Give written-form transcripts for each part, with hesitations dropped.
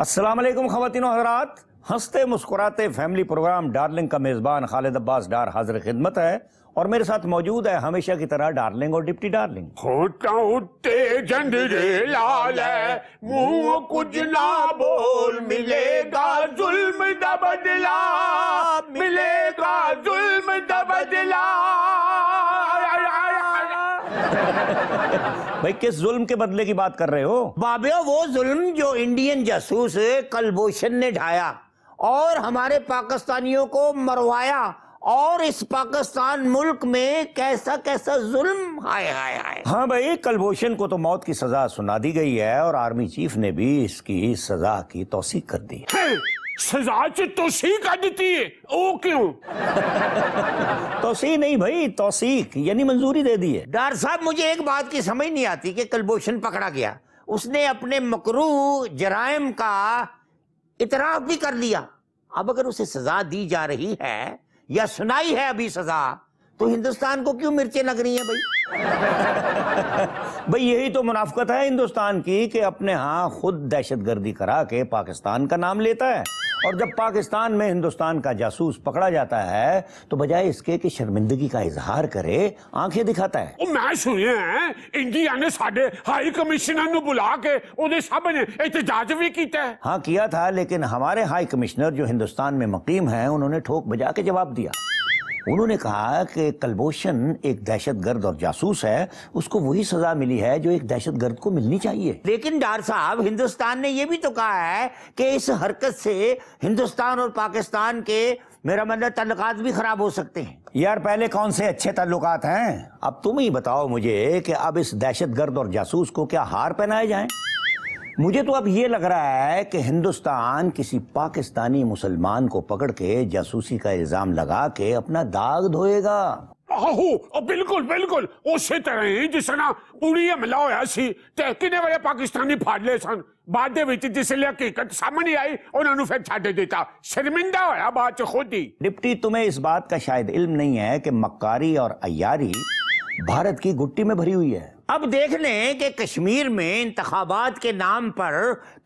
अस्सलाम वालेकुम ख़वातीन और हज़रात। हंसते मुस्कुराते फैमिली प्रोग्राम डार्लिंग का मेज़बान खालिद अब्बास डार हाजिर खिदमत है और मेरे साथ मौजूद है हमेशा की तरह डार्लिंग और डिप्टी डार्लिंग। होता उत्ते जंडरे लाल है, मुंह कुछ ना बोल, मिलेगा जुल्म दा बदला, मिलेगा जुल्म दा बदला। भाई किस जुल्म के बदले की बात कर रहे हो? बाबियो वो जुल्म जो इंडियन जासूस कुलभूषण ने ढाया और हमारे पाकिस्तानियों को मरवाया, और इस पाकिस्तान मुल्क में कैसा कैसा जुल्म। हाय हाय हाय। हाँ भाई, कुलभूषण को तो मौत की सजा सुना दी गई है और आर्मी चीफ ने भी इसकी सजा की तौसीक कर दी। सजा च तौसीक कर दी है, ओ क्यों? तौसीक नहीं भाई, तौसीक यानी मंजूरी दे दी है। डॉक्टर साहब, मुझे एक बात की समझ नहीं आती कि कुलभूषण पकड़ा गया, उसने अपने मकरूह जराइम का इतराफ भी कर लिया। अब अगर उसे सजा दी जा रही है या सुनाई है अभी सजा, तो हिंदुस्तान को क्यों मिर्चें लग रही हैं भाई? भाई यही तो मुनाफकत है हिंदुस्तान की कि अपने यहाँ खुद दहशतगर्दी करा के पाकिस्तान का नाम लेता है, और जब पाकिस्तान में हिंदुस्तान का जासूस पकड़ा जाता है तो बजाय इसके कि शर्मिंदगी का इजहार करे, आंखें दिखाता है। मैं सुनिया है इंडिया ने साडे हाई कमिश्नर नु बुला के उहदे सामने एहतजाज भी किया है। हाँ किया था, लेकिन हमारे हाई कमिश्नर जो हिंदुस्तान में मुकीम हैं, उन्होंने ठोक बजा के जवाब दिया। उन्होंने कहा कि कुलभूषण एक दहशतगर्द और जासूस है, उसको वही सजा मिली है जो एक दहशतगर्द को मिलनी चाहिए। लेकिन डॉक्टर साहब, हिंदुस्तान ने यह भी तो कहा है कि इस हरकत से हिंदुस्तान और पाकिस्तान के, मेरा मतलब, ताल्लुकात भी खराब हो सकते हैं। यार पहले कौन से अच्छे ताल्लुकात हैं? अब तुम ही बताओ मुझे कि अब इस दहशतगर्द और जासूस को क्या हार पहनाए जाएं? मुझे तो अब ये लग रहा है कि हिंदुस्तान किसी पाकिस्तानी मुसलमान को पकड़ के जासूसी का इल्जाम लगा के अपना दाग धोएगा। आहो बिल्कुल बिल्कुल उसी तरह ही जिस तरह पूरी हमला होया सी ते किने वाले पाकिस्तानी फाड़ ले सन, बाद दे विच जिसले हकीकत सामने आई उन्हां नु फिर छड्ड दिता, शर्मिंदा होया बाद च खुद ही। डिप्टी, तुम्हें इस बात का शायद इल्म नहीं है कि मक्कारी और अय्यारी भारत की गुट्टी में भरी हुई है। अब देख लें कि कश्मीर में इंतखाबात के नाम पर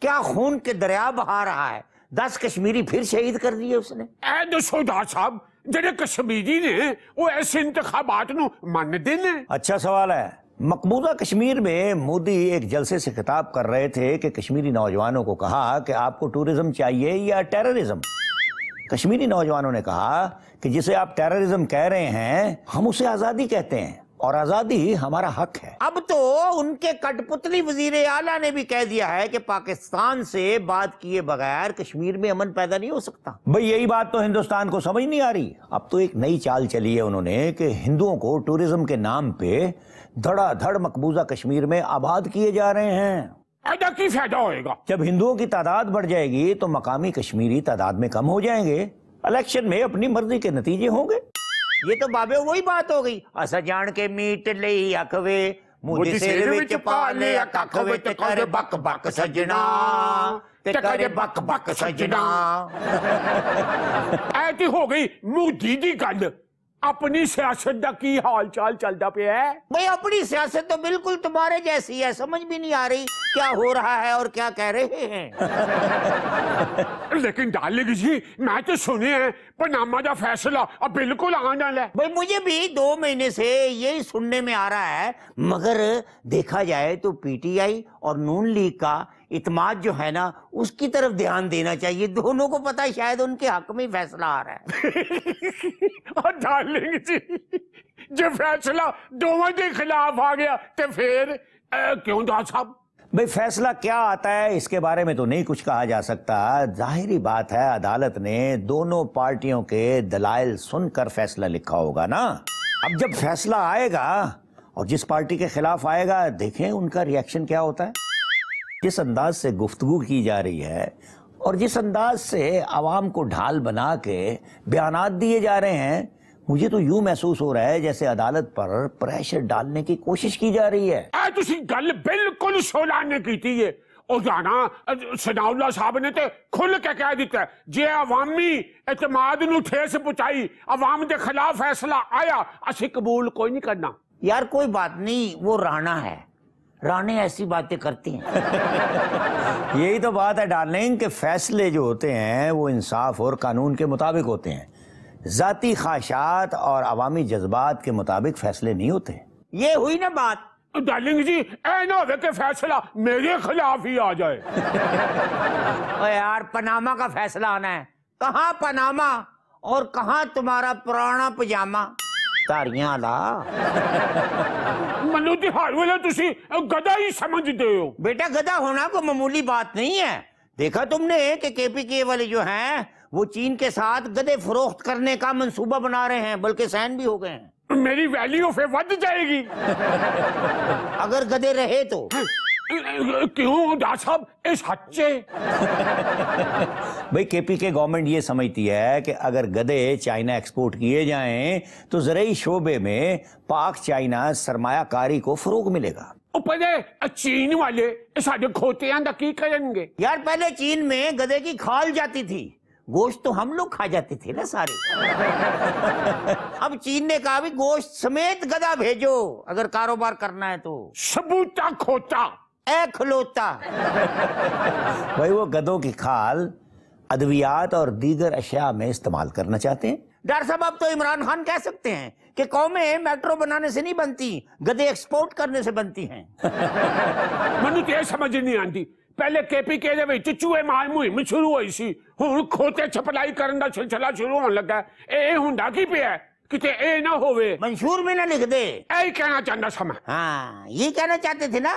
क्या खून के दरिया बहा रहा है। 10 कश्मीरी फिर शहीद कर दिए उसने। ए दसो डॉक्टर साहब, जेडे कश्मीरी ने वो ऐसे इंतखाबात नु मानदे ने? अच्छा सवाल है। मकबूजा कश्मीर में मोदी एक जलसे से खिताब कर रहे थे कि कश्मीरी नौजवानों को कहा कि आपको टूरिज्म चाहिए या टेररिज्म। कश्मीरी नौजवानों ने कहा कि जिसे आप टेररिज्म कह रहे हैं, हम उसे आजादी कहते हैं और आजादी हमारा हक है। अब तो उनके कठपुतली वजीर आला ने भी कह दिया है कि पाकिस्तान से बात किए बगैर कश्मीर में अमन पैदा नहीं हो सकता। भाई यही बात तो हिंदुस्तान को समझ नहीं आ रही। अब तो एक नई चाल चली है उन्होंने कि हिंदुओं को टूरिज्म के नाम पे धड़ाधड़ मकबूजा कश्मीर में आबाद किए जा रहे हैं। ऐसा की फायदा होएगा? जब हिंदुओं की तादाद बढ़ जाएगी तो मकामी कश्मीरी तादाद में कम हो जाएंगे, इलेक्शन में अपनी मर्जी के नतीजे होंगे। ये तो बाबे वही बात हो गई। असा जान के मीट ले अखवे मुझे सिर विच पाले कख विच कर बक बक सजना, ते करे बक बक सजना। ऐसी हो गई मोदी दी गल। अपनी सियासत का की हाल चाल चलता पे है? भाई अपनी सियासत तो बिल्कुल तुम्हारे जैसी है, समझ भी नहीं आ रही क्या हो रहा है और क्या कह रहे हैं। लेकिन डार्लिंग जी, मैं तो सुने हैं पनामा का फैसला अब बिल्कुल आने वाला है। भाई मुझे भी 2 महीने से यही सुनने में आ रहा है, मगर देखा जाए तो पीटीआई और नून लीग का इत्माद जो है ना, उसकी तरफ ध्यान देना चाहिए। दोनों को पता है शायद उनके हक में फैसला आ रहा है। और डार्लिंग जी, जब फैसला दोनों के खिलाफ आ गया तो फिर क्यों डॉक्टर साहब? भाई फैसला क्या आता है इसके बारे में तो नहीं कुछ कहा जा सकता। जाहिरी बात है अदालत ने दोनों पार्टियों के दलाइल सुनकर फैसला लिखा होगा ना। अब जब फैसला आएगा और जिस पार्टी के खिलाफ आएगा, देखें उनका रिएक्शन क्या होता है। जिस अंदाज से गुफ्तगू की जा रही है और जिस अंदाज से आवाम को ढाल बना के बयानात दिए जा रहे हैं, मुझे तो यूं महसूस हो रहा है जैसे अदालत पर प्रेशर डालने की कोशिश की जा रही है। तुसी गल बिल्कुल सोलाने की थी है। और जाना सनाउल्ला साहब ने तो खुल के कह दिता है, जे अवामी एतमाद नू ठेस पहुंचाई, अवाम के खिलाफ फैसला आया, असी कबूल कोई नहीं करना। यार कोई बात नहीं, वो राणा है, रानी ऐसी बातें करती हैं। यही तो बात है डार्लिंग, कि फैसले जो होते हैं वो इंसाफ और कानून के मुताबिक होते हैं। जाती ख्वाहिशात और अवामी जज्बात के मुताबिक फैसले नहीं होते। ये हुई ना बात। डार्लिंग जी, ऐ ना हो कि फैसला मेरे खिलाफ ही आ जाए। ओए यार, पनामा का फैसला आना है। कहाँ पनामा और कहाँ तुम्हारा पुराना पजामा? तारियां ला। मनु तिहार वाले तुसी गधा ही समझते हो। बेटा, गधा होना कोई मामूली बात नहीं है। देखा तुमने कि केपीके वाले जो हैं वो चीन के साथ गधे फरोख्त करने का मंसूबा बना रहे हैं, बल्कि साइन भी हो गए हैं। मेरी वैल्यू फिर बढ़ जाएगी अगर गधे रहे तो। क्यों डॉक्टर साहब, इस हच्चे? भाई केपीके गवर्नमेंट ये समझती है कि अगर गधे चाइना एक्सपोर्ट किए जाएं तो ज़राई शोबे में पाक चाइना सरमायाकारी को फरोग मिलेगा। पहले चीन वाले साढ़े खोतियां दा की करेंगे? यार, पहले चीन में गधे की खाल जाती थी, गोश्त तो हम लोग खा जाते थे ना सारे। अब चीन ने कहा भी गोश्त समेत गधा भेजो अगर कारोबार करना है तो। सबूता खोता ए खलोता। भाई वो गधों की खाल अद्वियात और दीगर अशिया में इस्तेमाल करना चाहते हैं। डॉक्टर साहब, अब तो इमरान खान कह सकते हैं कि कौमें मेट्रो बनाने से नहीं बनती, गधे एक्सपोर्ट करने से बनती हैं। मनु ते समझ नहीं आती। पहले केपीके दे विच चूहे मार मुहिम शुरू हुई सी, हुण खोते छपलाई करन दा सिलसिला शुरू होने लगा। ए हुंदा की पिया किते ए ना होवे, मंशूर में ना लिख दे। ऐ कहना चाहता था मैं। हाँ, ये कहना चाहते थे ना।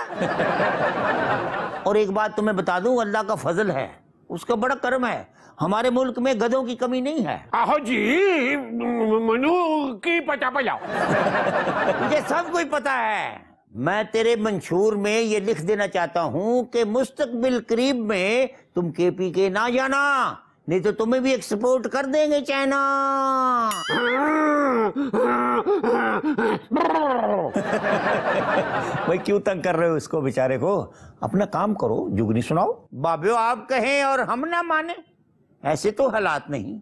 और एक बात तुम्हें बता दूं, अल्लाह का फजल है, उसका बड़ा कर्म है, हमारे मुल्क में गधों की कमी नहीं है। आहो जी, मनु की पता पला। मुझे सब कुछ पता है। मैं तेरे मंशूर में ये लिख देना चाहता हूं कि मुस्तकबिल करीब में तुम केपीके ना जाना, नहीं तो तुम्हें भी एक्सपोर्ट कर देंगे चाइना। भाई क्यों तंग कर रहे हो इसको बेचारे को? अपना काम करो, जुगनी सुनाओ। बाबियो, आप कहें और हम ना माने, ऐसे तो हालात नहीं।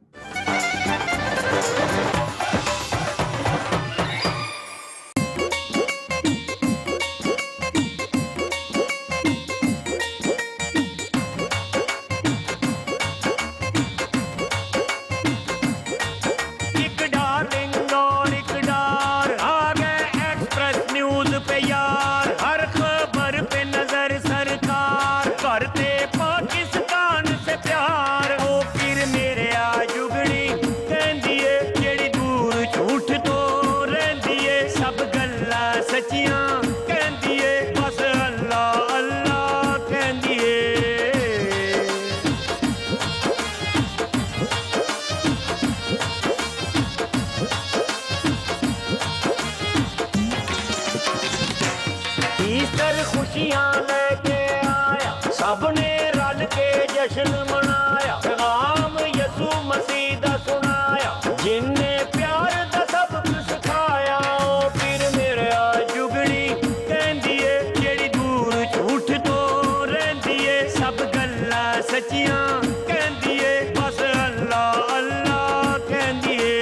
ईस्टर खुशियां लेके आया, सबने रल के जश्न मनाया, पैगाम यसू मसीह दा सुनाया, जिन्ने प्यार दा सब कुछ सिखाया। ओ फिर मेरे आ जुगड़ी कहंदी ए, जेड़ी दूर झूठ तो रहंदी ए, सब गल्लां सच्चियां कहंदी ए, बस अल्लाह अल्लाह कहंदी ए।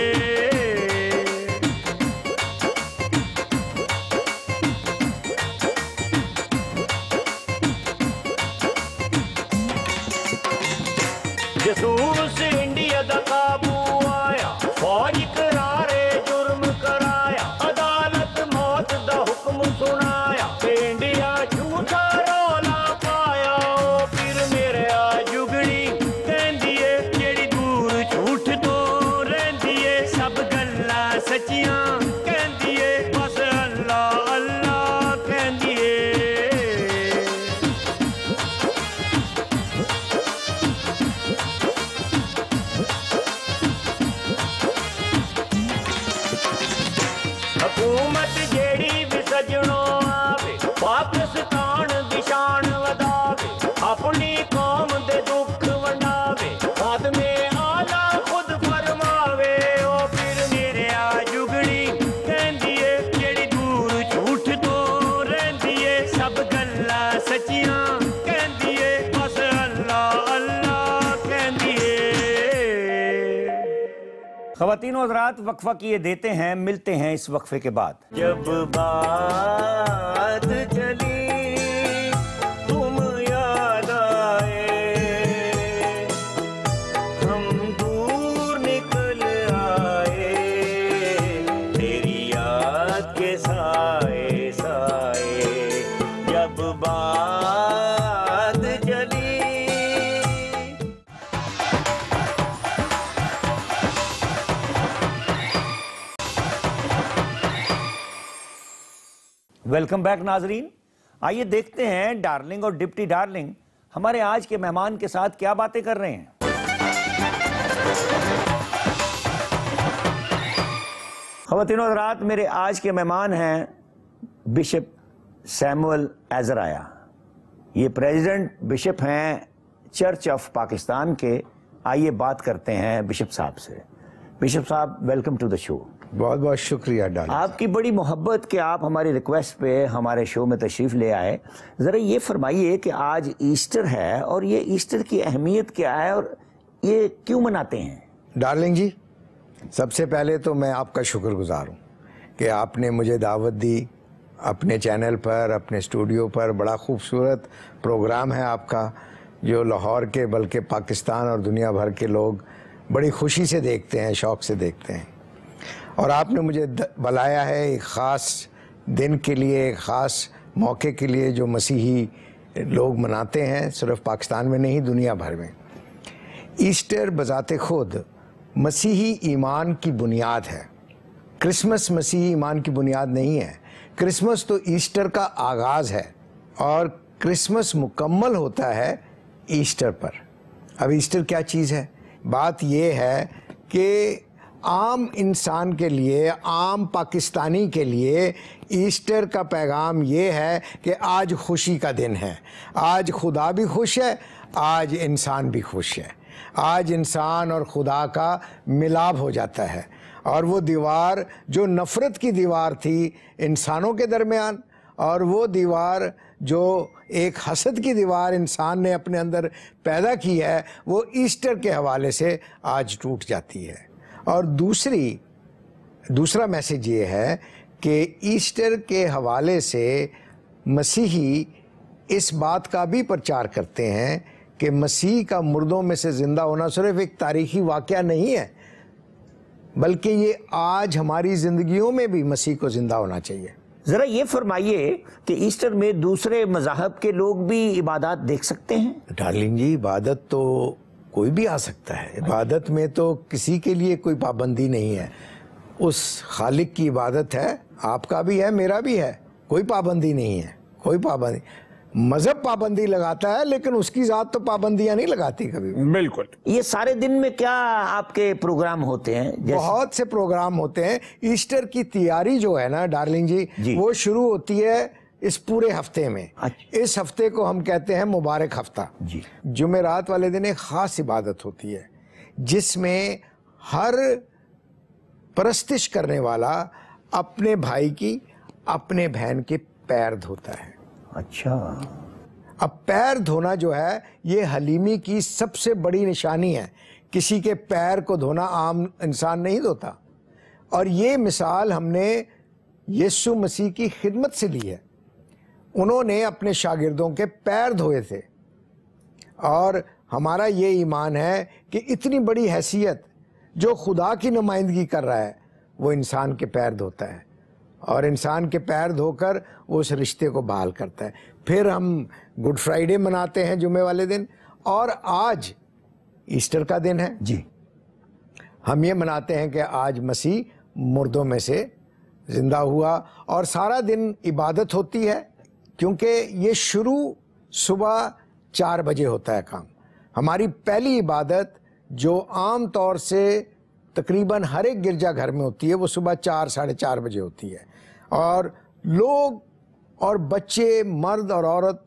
जसूस इंडिया दा काबू आया, फौज करारे जुर्म कराया, अदालत मौत दा हुक्म सुनाया, इंडिया झूठा रौला पाया। ओ फिर मेरे आ जुगड़ी कहंदी ए, जेड़ी दूर झूठ तो रहंदी ए, सब गल्लां सच्चियां कहंदी ए, बस अल्लाह अल्लाह कहंदी ए। हुकूमत जेड़ी भी सजनों आवे, पाकिस्तान दी शान वधावे, अपनी कौम दे दुख वंडावे, खादमे आला खुद फरमावे। ओ फिर मेरे आ जुगड़ी कहंदी ए, जेड़ी दूर झूठ तो रहंदी ए, सब गल्लां सच्चियां कहंदी ए, बस अल्लाह अल्लाह कहंदी ए। ख़वातीनो हज़रात, वक्फा किए देते हैं, मिलते हैं इस वक्फे के बाद। जब बात चली वेलकम बैक नाजरीन। आइए देखते हैं डार्लिंग और डिप्टी डार्लिंग हमारे आज के मेहमान के साथ क्या बातें कर रहे हैं। ख़वातीन और हज़रात, मेरे आज के मेहमान हैं बिशप सैमुअल एज़राया। ये प्रेसिडेंट बिशप हैं चर्च ऑफ पाकिस्तान के। आइए बात करते हैं बिशप साहब से। बिशप साहब, वेलकम टू द शो। बहुत बहुत शुक्रिया डार्लिंग। आपकी बड़ी मोहब्बत कि आप हमारी रिक्वेस्ट पे हमारे शो में तशरीफ़ ले आए। ज़रा ये फरमाइए कि आज ईस्टर है और ये ईस्टर की अहमियत क्या है और ये क्यों मनाते हैं? डार्लिंग जी, सबसे पहले तो मैं आपका शुक्रगुजार हूँ कि आपने मुझे दावत दी अपने चैनल पर, अपने स्टूडियो पर। बड़ा खूबसूरत प्रोग्राम है आपका, जो लाहौर के बल्कि पाकिस्तान और दुनिया भर के लोग बड़ी खुशी से देखते हैं, शौक़ से देखते हैं। और आपने मुझे बुलाया है एक ख़ास दिन के लिए, एक ख़ास मौके के लिए जो मसीही लोग मनाते हैं, सिर्फ पाकिस्तान में नहीं दुनिया भर में। ईस्टर बज़ाते खुद मसीही ईमान की बुनियाद है। क्रिसमस मसीही ईमान की बुनियाद नहीं है। क्रिसमस तो ईस्टर का आगाज़ है और क्रिसमस मुकम्मल होता है ईस्टर पर। अब ईस्टर क्या चीज़ है? बात यह है कि आम इंसान के लिए, आम पाकिस्तानी के लिए ईस्टर का पैगाम ये है कि आज खुशी का दिन है। आज खुदा भी खुश है, आज इंसान भी खुश है। आज इंसान और खुदा का मिलाप हो जाता है और वो दीवार जो नफ़रत की दीवार थी इंसानों के दरमियान, और वो दीवार जो एक हसद की दीवार इंसान ने अपने अंदर पैदा की है, वो ईस्टर के हवाले से आज टूट जाती है। और दूसरा मैसेज ये है कि ईस्टर के हवाले से मसीही इस बात का भी प्रचार करते हैं कि मसीह का मुर्दों में से ज़िंदा होना सिर्फ एक तारीख़ी वाक़या नहीं है, बल्कि ये आज हमारी ज़िंदगियों में भी मसीह को ज़िंदा होना चाहिए। ज़रा ये फरमाइए कि ईस्टर में दूसरे मज़ाहब के लोग भी इबादत देख सकते हैं? डार्लिंग जी, इबादत तो कोई भी आ सकता है। इबादत में तो किसी के लिए कोई पाबंदी नहीं है। उस खालिक की इबादत है, आपका भी है, मेरा भी है। कोई पाबंदी नहीं है, कोई पाबंदी। मजहब पाबंदी लगाता है लेकिन उसकी ज़ात तो पाबंदियां नहीं लगाती कभी भी। बिल्कुल। ये सारे दिन में क्या आपके प्रोग्राम होते हैं? बहुत से प्रोग्राम होते हैं। ईस्टर की तैयारी जो है ना डार्लिंग जी, वो शुरू होती है इस पूरे हफ्ते में। इस हफ्ते को हम कहते हैं मुबारक हफ्ता जी। जुमेरात वाले दिन एक ख़ास इबादत होती है जिसमें हर परस्तिश करने वाला अपने भाई की, अपने बहन के पैर धोता है। अच्छा। अब पैर धोना जो है ये हलीमी की सबसे बड़ी निशानी है। किसी के पैर को धोना आम इंसान नहीं धोता। और ये मिसाल हमने यीशु मसीह की खिदमत से ली है। उन्होंने अपने शागिर्दों के पैर धोए थे और हमारा ये ईमान है कि इतनी बड़ी हैसियत जो खुदा की नुमाइंदगी कर रहा है वो इंसान के पैर धोता है और इंसान के पैर धोकर वो उस रिश्ते को बहाल करता है। फिर हम गुड फ्राइडे मनाते हैं जुमे वाले दिन, और आज ईस्टर का दिन है जी। हम ये मनाते हैं कि आज मसीह मुर्दों में से ज़िंदा हुआ और सारा दिन इबादत होती है, क्योंकि ये शुरू सुबह 4 बजे होता है काम। हमारी पहली इबादत जो आम तौर से तकरीबन हर एक गिरजा घर में होती है वो सुबह 4 साढ़े 4 बजे होती है और लोग और बच्चे, मर्द और औरत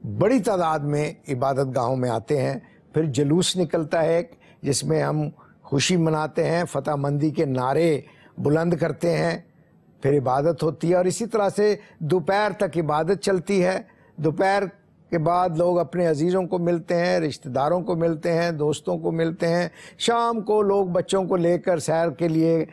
बड़ी तादाद में इबादत गाहों में आते हैं। फिर जुलूस निकलता है जिसमें हम खुशी मनाते हैं, फतहमंदी के नारे बुलंद करते हैं, फिर इबादत होती है और इसी तरह से दोपहर तक इबादत चलती है। दोपहर के बाद लोग अपने अजीज़ों को मिलते हैं, रिश्तेदारों को मिलते हैं, दोस्तों को मिलते हैं। शाम को लोग बच्चों को लेकर सैर के लिए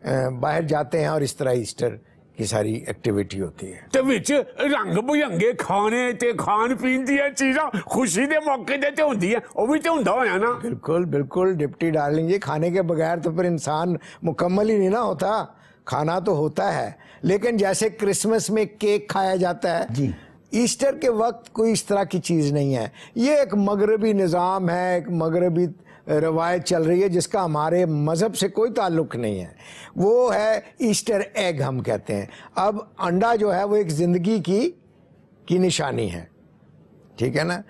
बाहर जाते हैं और इस तरह ईस्टर की सारी एक्टिविटी होती है। ते विच रंग बिरंगे खाने ते खान पीन दी चीज़ां खुशी दे मौके दे ते हुंदी है, ओ भी ते हुंदा होया ना। बिल्कुल बिल्कुल डिप्टी डार्लिंग जी, खाने के बगैर तो फिर इंसान मुकम्मल ही नहीं ना होता। खाना तो होता है, लेकिन जैसे क्रिसमस में केक खाया जाता है जी, ईस्टर के वक्त कोई इस तरह की चीज़ नहीं है। ये एक मगरबी निज़ाम है, एक मगरबी रवायत चल रही है जिसका हमारे मज़हब से कोई ताल्लुक़ नहीं है, वो है ईस्टर एग हम कहते हैं। अब अंडा जो है वो एक ज़िंदगी की निशानी है, ठीक है ना।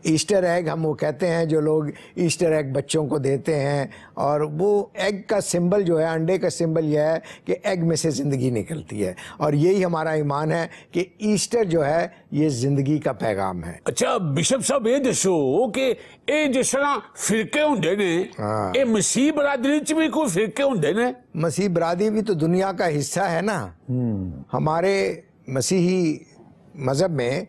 ईस्टर एग हम वो कहते हैं, जो लोग ईस्टर एग बच्चों को देते हैं, और वो एग का सिंबल जो है, अंडे का सिंबल यह है कि एग में से ज़िंदगी निकलती है, और यही हमारा ईमान है कि ईस्टर जो है ये ज़िंदगी का पैगाम है। अच्छा बिशप साहब ये दसो कि ये जिस तरह फिरके होंदे ने, ये मसीह बरादरी च भी कोई फिरके होंदे ने? मसीह बरादरी भी तो दुनिया का हिस्सा है ना। हमारे मसीही मज़हब में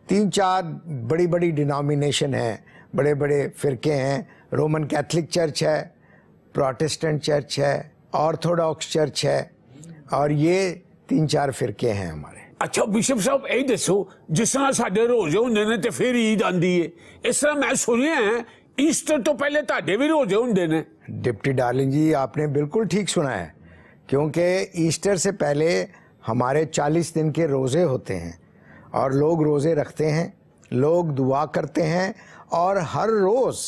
3-4 बड़ी बड़ी डिनोमिनेशन हैं, बड़े बड़े फ़िरके हैं। रोमन कैथलिक चर्च है, प्रोटेस्टेंट चर्च है, ऑर्थोडॉक्स चर्च है, और ये 3-4 फ़िरके हैं हमारे। अच्छा बिशप साहब ये दसो, जिस तरह साडे रोजे होंदे ने ते फिर ईद आंदी है, इस तरह मैं सुनिया है ईस्टर तो पहले ताडे भी रोजे होंदे ने? डिप्टी डार्लिंग जी, आपने बिल्कुल ठीक सुना है, क्योंकि ईस्टर से पहले हमारे 40 दिन के रोज़े होते हैं, और लोग रोज़े रखते हैं, लोग दुआ करते हैं, और हर रोज़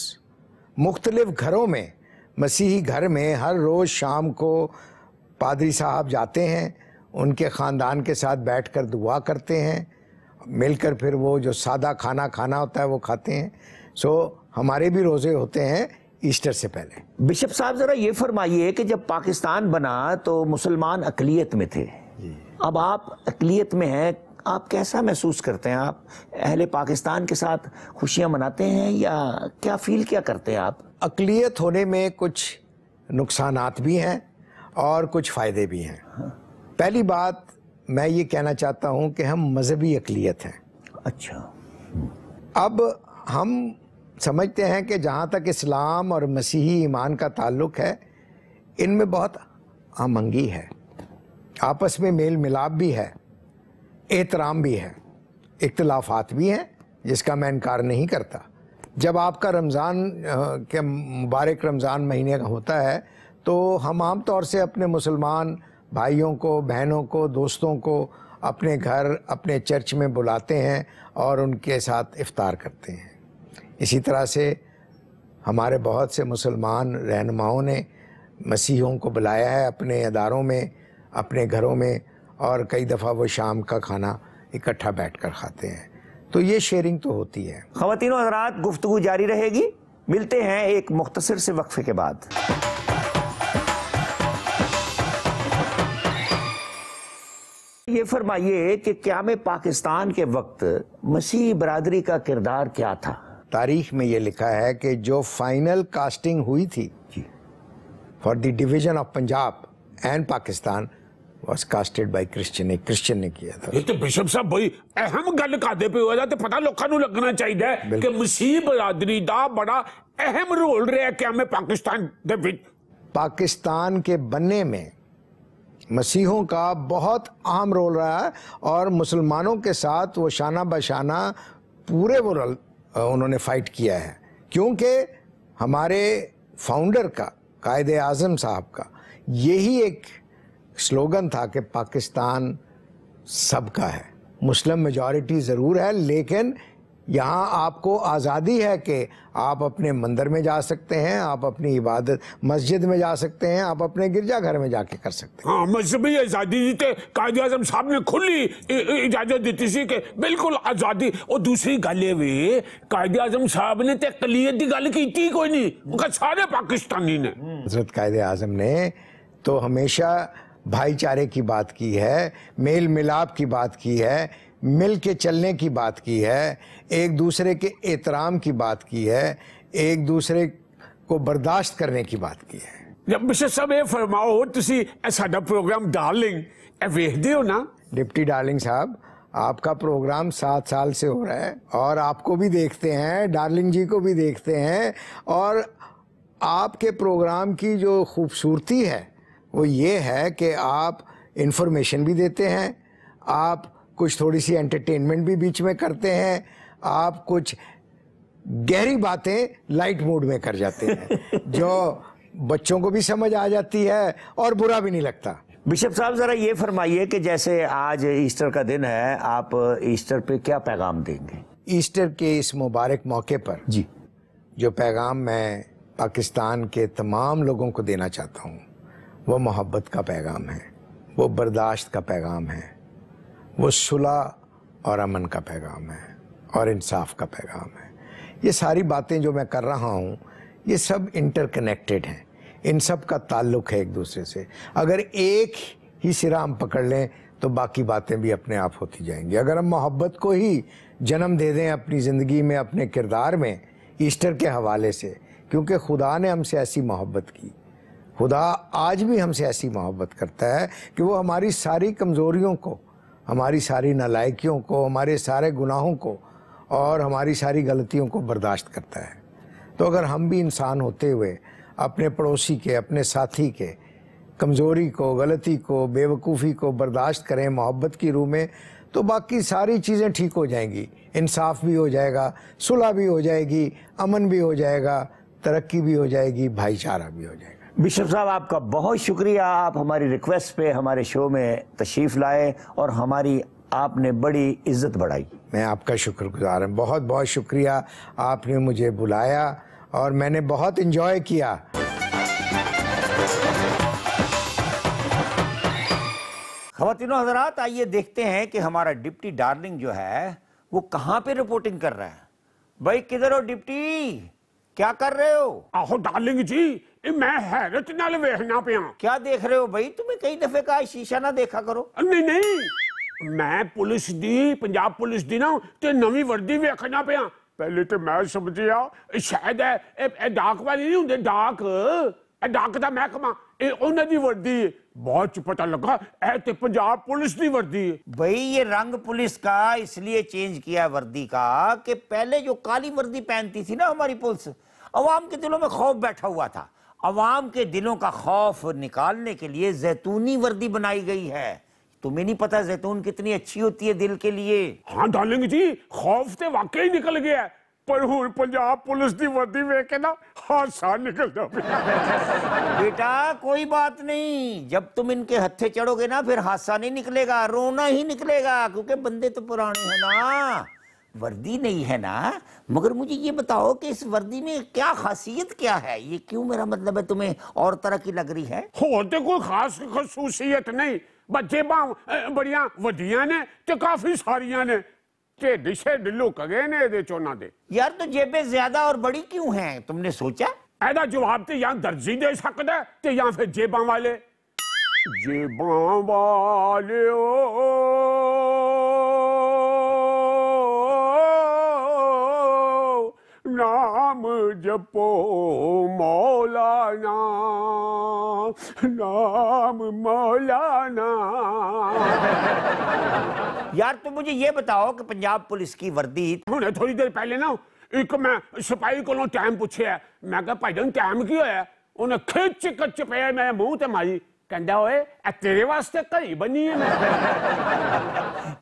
मुख्तलिफ़ घरों में, मसीही घर में हर रोज़ शाम को पादरी साहब जाते हैं, उनके ख़ानदान के साथ बैठकर दुआ करते हैं, मिलकर फिर वो जो सादा खाना होता है वो खाते हैं। सो हमारे भी रोज़े होते हैं ईस्टर से पहले। बिशप साहब ज़रा ये फरमाइए कि जब पाकिस्तान बना तो मुसलमान अक़लियत में थे, अब आप अक़लियत में हैं, आप कैसा महसूस करते हैं? आप अहले पाकिस्तान के साथ खुशियां मनाते हैं या क्या फील क्या करते हैं आप? अक़लियत होने में कुछ नुकसानात भी हैं और कुछ फ़ायदे भी हैं। पहली बात मैं ये कहना चाहता हूँ कि हम मज़हबी अक़लियत हैं। अच्छा, अब हम समझते हैं कि जहाँ तक इस्लाम और मसीही ईमान का ताल्लुक़ है, इनमें बहुत हमंगी है, आपस में मेल मिलाप भी है, एहतराम भी है, इख्तिलाफ़ात भी हैं, जिसका मैं इनकार नहीं करता। जब आपका रमज़ान के मुबारक रमज़ान महीने का होता है तो हम आम तौर से अपने मुसलमान भाइयों को, बहनों को, दोस्तों को अपने घर, अपने चर्च में बुलाते हैं और उनके साथ इफ्तार करते हैं। इसी तरह से हमारे बहुत से मुसलमान रहनुमाओं ने मसीहों को बुलाया है अपने अदारों में, अपने घरों में, और कई दफ़ा वो शाम का खाना इकट्ठा बैठकर खाते हैं। तो ये शेयरिंग तो होती है। ख़वातीनो हज़रात, गुफ्तगू जारी रहेगी, मिलते हैं एक मुख्तसर से वक्फे के बाद। ये फरमाइए कि क़याम पाकिस्तान के वक्त मसीह बरादरी का किरदार क्या था? तारीख में ये लिखा है कि जो फाइनल कास्टिंग हुई थी for the division of Punjab and Pakistan was casted by Christian, एक क्रिश्चियन ने किया था। ये तो बिशप साहब बड़ी अहम गल करदे पे होया, ते पता लोकां नूं लगना चाहिए कि मसीह बरादरी दा बड़ा अहम रोल रहा क़याम पाकिस्तान दे विच। पाकिस्तान के बनने में मसीहों का बहुत अहम रोल रहा है, और मुसलमानों के साथ वो शाना बशाना पूरे वो उन्होंने फाइट किया है, क्योंकि हमारे फाउंडर का, कायदे आज़म साहब का यही एक स्लोगन था कि पाकिस्तान सबका है। मुस्लिम मेजॉरिटी ज़रूर है, लेकिन यहाँ आपको आज़ादी है कि आप अपने मंदिर में जा सकते हैं, आप अपनी इबादत मस्जिद में जा सकते हैं, आप अपने गिरजाघर में जाके कर सकते हैं। हाँ, मजहबी आज़ादी दी ते कायदे आज़म साहब ने खुली इजाजत दी सी कि बिल्कुल आज़ादी। और दूसरी गल ये भी कायदे आज़म साहब ने ते अक़लियत की गल की कोई नहीं, उनका सारे पाकिस्तानी ने। हज़रत कायदे आज़म ने तो हमेशा भाईचारे की बात की है, मेल मिलाप की बात की है, मिल के चलने की बात की है, एक दूसरे के एहतराम की बात की है, एक दूसरे को बर्दाश्त करने की बात की है। जब बिशप साहब ये फरमाओ, तुसी साडा प्रोग्राम डार्लिंग वेखदे हो ना? डिप्टी डार्लिंग साहब, आपका प्रोग्राम 7 साल से हो रहा है, और आपको भी देखते हैं, डार्लिंग जी को भी देखते हैं, और आपके प्रोग्राम की जो खूबसूरती है वो ये है कि आप इन्फॉर्मेशन भी देते हैं, आप कुछ थोड़ी सी एंटरटेनमेंट भी बीच में करते हैं, आप कुछ गहरी बातें लाइट मूड में कर जाते हैं जो बच्चों को भी समझ आ जाती है और बुरा भी नहीं लगता। बिशप साहब ज़रा ये फरमाइए कि जैसे आज ईस्टर का दिन है, आप ईस्टर पे क्या पैगाम देंगे? ईस्टर के इस मुबारक मौके पर जी, जो पैगाम मैं पाकिस्तान के तमाम लोगों को देना चाहता हूँ वो मोहब्बत का पैगाम है, वो बर्दाश्त का पैगाम है, वो सुलह और अमन का पैगाम है और इंसाफ का पैगाम है। ये सारी बातें जो मैं कर रहा हूँ ये सब इंटरकनेक्टेड हैं, इन सब का ताल्लुक़ है एक दूसरे से। अगर एक ही सिरा हम पकड़ लें तो बाकी बातें भी अपने आप होती जाएंगी। अगर हम मोहब्बत को ही जन्म दे दें अपनी ज़िंदगी में, अपने किरदार में, ईस्टर के हवाले से, क्योंकि खुदा ने हमसे ऐसी मोहब्बत की, खुदा आज भी हमसे ऐसी मोहब्बत करता है कि वो हमारी सारी कमज़ोरियों को, हमारी सारी नालायकियों को, हमारे सारे गुनाहों को और हमारी सारी गलतियों को बर्दाश्त करता है। तो अगर हम भी इंसान होते हुए अपने पड़ोसी के, अपने साथी के कमज़ोरी को, गलती को, बेवकूफ़ी को बर्दाश्त करें मोहब्बत की रूह में, तो बाकी सारी चीज़ें ठीक हो जाएंगी। इंसाफ भी हो जाएगा, सुलह भी हो जाएगी, अमन भी हो जाएगा, तरक्की भी हो जाएगी, भाईचारा भी हो जाएगा। बिशप साहब, आपका बहुत शुक्रिया, आप हमारी रिक्वेस्ट पे हमारे शो में तशरीफ़ लाए और हमारी आपने बड़ी इज्जत बढ़ाई। मैं आपका शुक्रगुजार हूँ, बहुत बहुत शुक्रिया, आपने मुझे बुलाया और मैंने बहुत इंजॉय किया। ख़वातीनो हज़रात, आइए देखते हैं कि हमारा डिप्टी डार्लिंग जो है वो कहाँ पे रिपोर्टिंग कर रहा है। भाई किधर हो डिप्टी, क्या कर रहे हो? आहो डार्लिंग जी, मैं हैरत नाल वेखना पिया। क्या देख रहे हो भाई? तुम्हें कई दफे कहा शीशा ना देखा करो। नहीं नहीं, मैं पुलिस दी, पंजाब पुलिस दी ना ते नवी वर्दी वेखना पिया। पहले तो मैं समझिया शायद ए डाक वाली नहीं होंदे, डाक दा महकमा, ए उन्हां दी वर्दी है। बाद च पता लगा ए ते पंजाब पुलिस दी वर्दी है। भाई ये रंग पुलिस का इसलिए चेंज किया वर्दी का कि पहले जो काली वर्दी पहनती थी ना हमारी पुलिस, अवाम के दिलों में खौफ बैठा हुआ था। अवाम के दिलों का खौफ निकालने के लिए जैतूनी वर्दी बनाई गई है। तुम्हें नहीं पता जैतून कितनी अच्छी होती है दिल के लिए? हाँ डार्लिंग जी, खौफ तो वाकई निकल गया, पर हुण पंजाब पुलिस दी वर्दी वेख के ना हासा निकलदा पिया। बेटा कोई बात नहीं, जब तुम इनके हत्थे चढ़ोगे ना फिर हासा नहीं निकलेगा, रोना ही निकलेगा, क्योंकि बंदे तो पुराने हैं ना, वर्दी नहीं है ना। मगर मुझे ये बताओ कि इस वर्दी में क्या खासियत क्या है? ये क्यों, मेरा मतलब है, तुम्हें और तरह की लग रही है? होते कोई खास खसूसियत नहीं, बच्चे बड़िया वड्डियां ने ते काफी सारियां ने, ढेड शेड लुक गए ने इहदे चोना दे। यार तो जेबें ज्यादा और बड़ी क्यों हैं, तुमने सोचा? एदा जवाब तो या दर्जी दे सकदा है ते या फिर जेबां वाले। जेबां वाले नाम जपो मौलाना, नाम मौलाना। यार तुम मुझे ये बताओ कि पंजाब पुलिस की वर्दी, हुणे थोड़ी देर पहले ना एक मैं सिपाही को टाइम पूछे, मैं कहा भाईजान टाइम की होया? उन्हें खिच कच पे मैं मुंह ते मारी, कहंदा ओए तेरे वास्ते घड़ी बनी है मैं।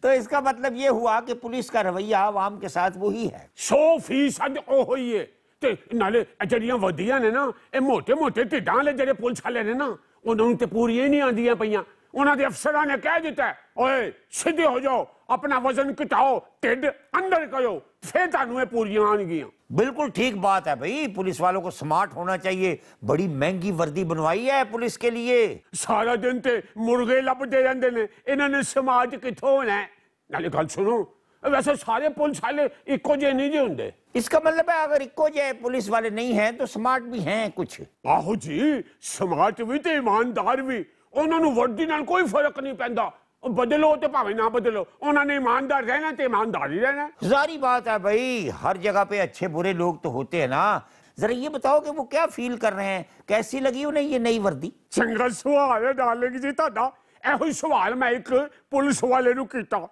तो इसका मतलब ये हुआ कि पुलिस का रवैया आवाम के साथ वही है। 100% ओहो ही है। ते नाले जड़ियां वधियां ने ना, ए मोटे मोटे ढिड्डां वाले जेडे पुलिस वाले ने ना, उन्होंने ते पूरियां नहीं आंदियां पईयां। उन्होंने अफसरां ने कह दिता ओए सीधे हो जाओ, अपना वजन घटाओ, ढिड अंदर करो, फिर तुहानू पूरियां आनगियां। बिल्कुल ठीक बात है भाई, पुलिस वालों को स्मार्ट होना चाहिए। बड़ी महंगी वर्दी बनवाई है पुलिस के लिए। सारा दिन ते मुर्गे लभदे रहंदे ने, इन्होंने समाज कित्थों होना है? नाले गल सुनो, वैसे सारे पुलिस वाले इक्को जे नहीं जे हुंदे। इसका मतलब है अगर इक्को जे पुलिस वाले नहीं हैं तो स्मार्ट भी हैं कुछ। आहो जी, स्मार्ट भी ते ईमानदार भी, उन्होंने वर्दी नाल कोई फर्क नहीं पैंदा। बदलो तो भावे ना बदलो, उन्होंने ईमानदार रहना तो ईमानदार ही रहना। जारी बात है भाई, हर जगह पे अच्छे बुरे लोग तो होते हैं ना। जरा ये बताओ कि वो क्या फील कर रहे हैं, कैसी लगी उन्हें ये नई वर्दी? चंगा सवाल है डार्लिंग जी तुहाडा। एहो सवाल मैं एक पुलिस वाले नूं कीता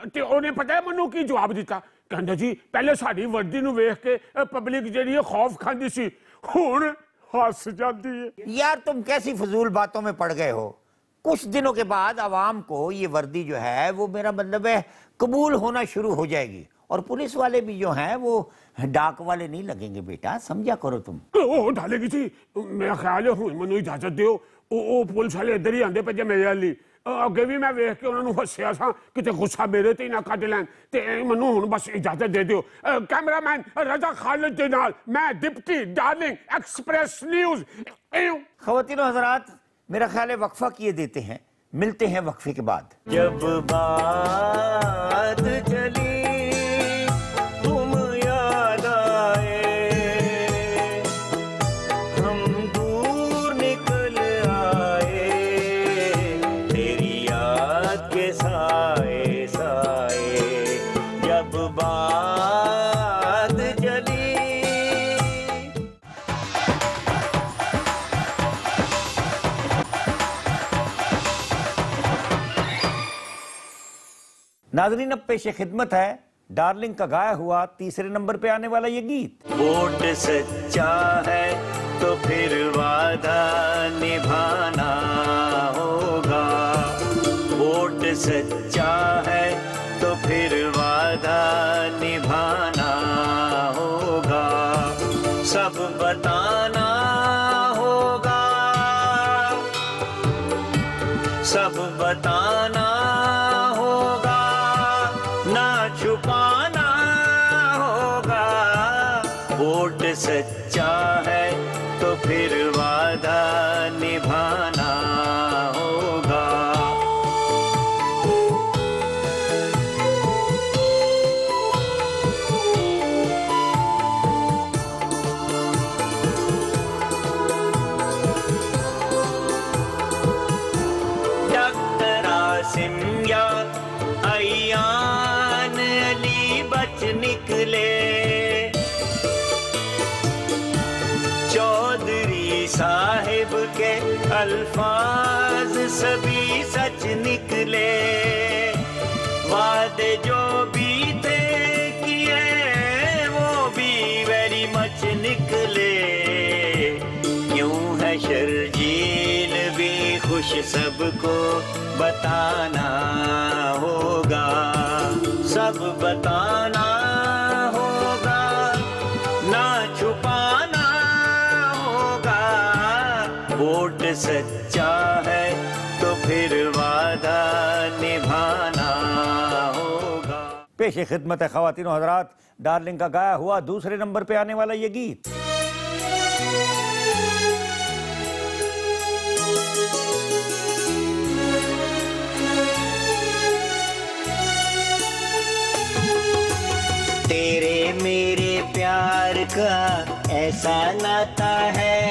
ते उन्हें पता है मैनूं की जवाब दिता? कहंदा जी पहले साडी वर्दी नूं वेख के पब्लिक जेहड़ी खौफ खांदी सी, हुण हस जाती है। यार तुम कैसी फजूल बातों में पड़ गए हो। कुछ दिनों के बाद आवाम को ये वर्दी जो है वो, मेरा मतलब है, कबूल होना शुरू हो जाएगी और पुलिस वाले भी जो हैं वो डाक वाले नहीं लगेंगे। बेटा समझा करो तुम। ओ डालेगी जी, मेरा ख्याल है हुण मैनूं इजाजत दिओ, ओ पुलिस वाले इधर ही आंदे पे जे मेरे वाली, ਅੱਗੇ ਵੀ ਮੈਂ ਵੇਖ ਕੇ ਉਹਨਾਂ ਨੂੰ ਹੱਸਿਆ ਸਾਂ ਕਿਤੇ ਗੁੱਸਾ ਮੇਰੇ ਤੇ ਹੀ ਨਾ ਕੱਢ ਲੈਣ ਤੇ ਮੈਨੂੰ ਹੁਣ ਬਸ ਇਜਾਜ਼ਤ ਦੇ ਦਿਓ ਕੈਮਰਾਮੈਨ रजा खालिद के नाल मैं डिप्टी डार्लिंग एक्सप्रेस न्यूज ख़वातीनो हज़रात मेरा ख्याल है वक्फा किए देते हैं, मिलते हैं वक्फे के बाद। जब बात चली तुम याद आए, हम दूर निकल आए, तेरी याद के साए साए। जब बात चली नाज़रीन अब पेश खिदमत है डार्लिंग का गाया हुआ तीसरे नंबर पे आने वाला ये गीत। वोट सच्चा है तो फिर वादा निभाना होगा, वोट सच्चा है तो फिर वादा निभाना होगा, सब बताना होगा, सब बताना होगा, ना छुपाना होगा। वोट सच्चा है तो फिर वादा निभाना होगा। डॉक्टर आसिम या अयान अली बच निकले, चौधरी साहिब के अल्फाज सभी सच निकले, वादे जो भी थे किए वो भी वेरी मच निकले। यूं है शर्जील भी खुश सबको बताना होगा, सब बताना होगा, ना छुपाना होगा। वोट सच्चा है तो फिर वादा निभाना होगा। पेश खिदमत है ख़वातीनो हज़रात डार्लिंग का गाया हुआ दूसरे नंबर पे आने वाला ये गीत। तेरे मेरे प्यार का ऐसा नाता है,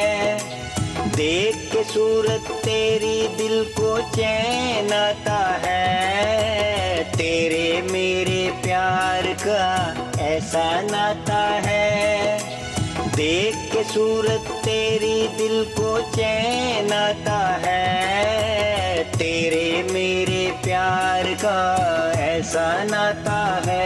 देख के सूरत तेरी दिल को चैन आता है। तेरे मेरे प्यार का ऐसा नाता है, देख के सूरत तेरी दिल को चैन आता है। तेरे मेरे प्यार का ऐसा नाता है।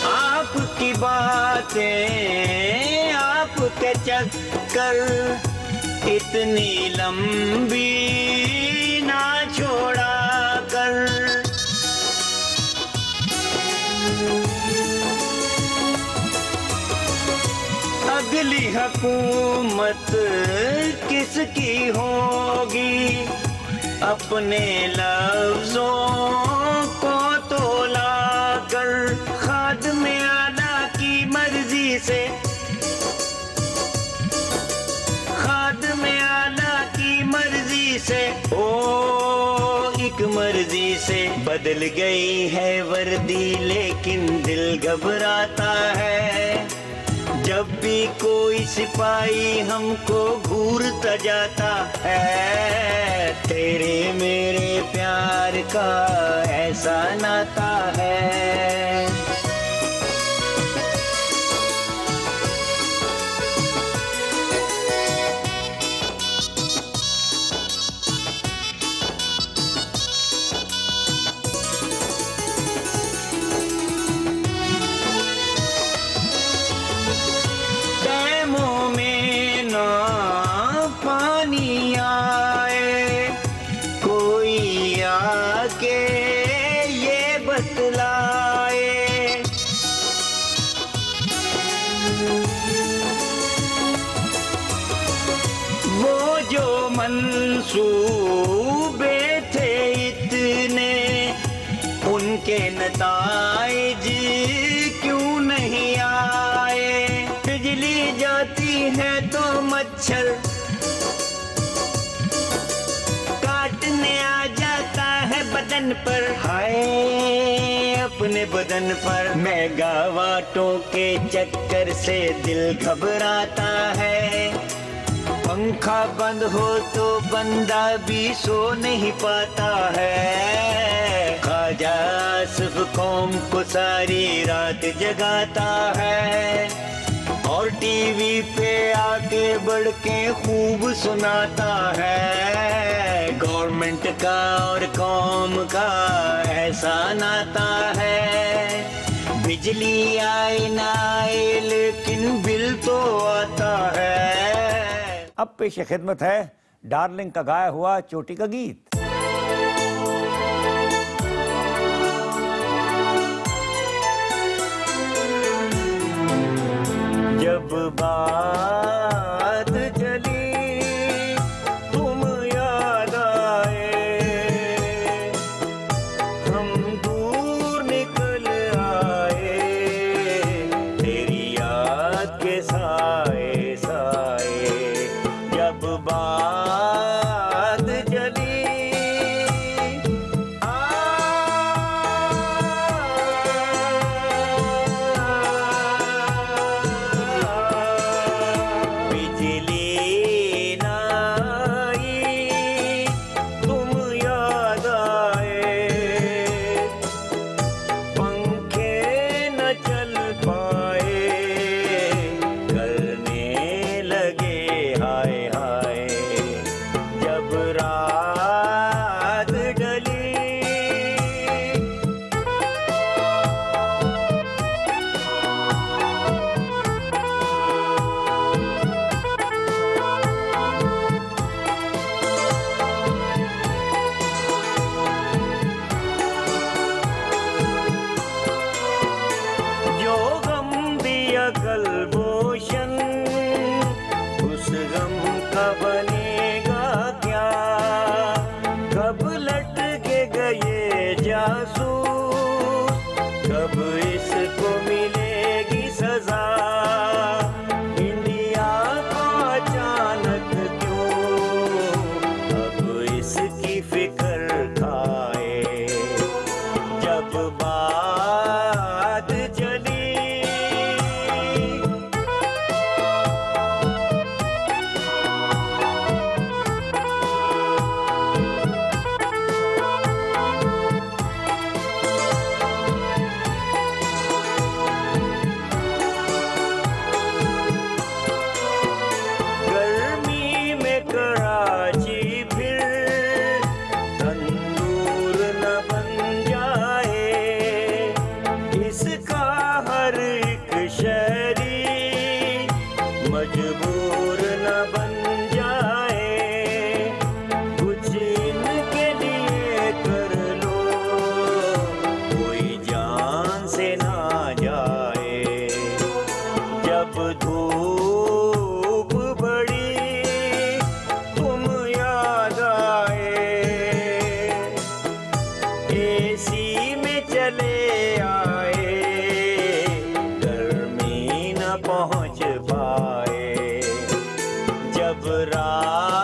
आपकी बातें आपके चक्कर इतनी लंबी ना छोड़ा कर, अगली हुकूमत किसकी होगी, अपने लफ्जों को तोला कर। खादिम आला की मर्जी से, खादिम आला की मर्जी से, ओ एक मर्जी से बदल गई है वर्दी लेकिन दिल घबराता है। जब भी कोई सिपाही हमको घूरता जाता है, तेरे मेरे प्यार का ऐसा नाता है। पानी आए, कोई आके ये बतलाए। वो जो मंसूबे थे इतने, उनके नताइज क्यों नहीं आए। बिजली जाती है तो मच्छर काटने आ जाता है बदन पर, हाय अपने बदन पर। मेगावाटों के चक्कर से दिल घबराता है, पंखा बंद हो तो बंदा भी सो नहीं पाता है। ख्वाजा आसिफ कौम को सारी रात जगाता है, और टीवी पे आके बढ़ के खूब सुनाता है। गवर्नमेंट का और कौम का ऐसा नाता है, बिजली आए ना आए लेकिन बिल तो आता है। अब पेश खिदमत है डार्लिंग का गाया हुआ चोटी का गीत। जब बात चली तुम याद आए, हम दूर निकल आए, तेरी याद के साए साए। जब बात चली कलबोशन, उस गम का बनेगा क्या। कब लटके गए जासूस, कब इसको मिलेगी सजा। इंडिया को अचानक क्यों अब इसकी फिक्र खाए। जब बात चली मजबूर न बन जाए। कुछ इनके लिए कर लो, कोई जान से ना जाए। जब धूप बड़ी तुम याद आए, एसी में चले आए, गर्मी न पहुंच पाए। जब रात